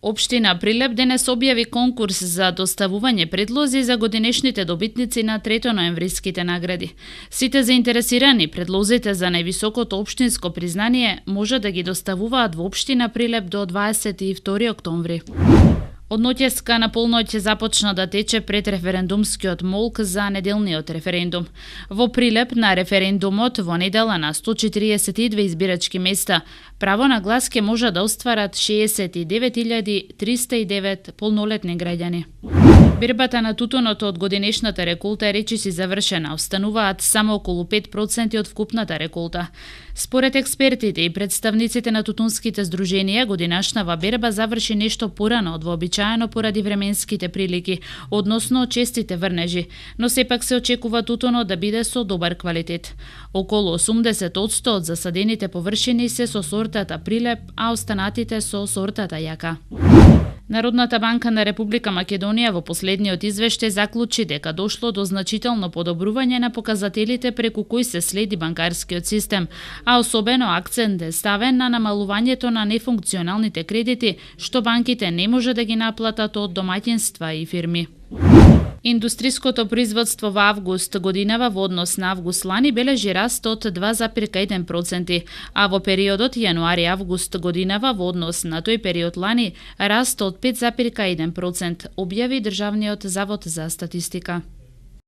Општина Прилеп денес објави конкурс за доставување предлози за годинешните добитници на 3 ноемвриските награди. Сите заинтересирани предлозите за највисокото општинско признание може да ги доставуваат во општина Прилеп до 22 октомври. Од ноќеска на полноќ започна да тече предреферендумскиот молк за неделниот референдум. Во Прилеп на референдумот во недела на 142 избирачки места право на глас ке може да остварат 69.309 полнолетни граѓани. Бербата на тутунот од годинешната реколта е речиси завршена, остануваат само околу 5% од вкупната реколта. Според експертите и представниците на тутунските здруженија, годинашнава берба заврши нешто порано од вообичаено поради временските прилики, односно честите врнежи, но сепак се очекува тутунот да биде со добар квалитет. Околу 80% од засадените површини се со сортата Прилеп, а останатите со сортата Јака. Народната банка на Република Македонија во последниот извештај заклучи дека дошло до значително подобрување на показателите преку кои се следи банкарскиот систем, а особено акцент е ставен на намалувањето на нефункционалните кредити, што банките не може да ги наплатат од домаќинства и фирми. Индустриското производство во август годинава во однос на август лани бележи раст од 2,1%, а во периодот јануари-август годинава во однос на тој период лани раст од 5,1%, објави Државниот завод за статистика.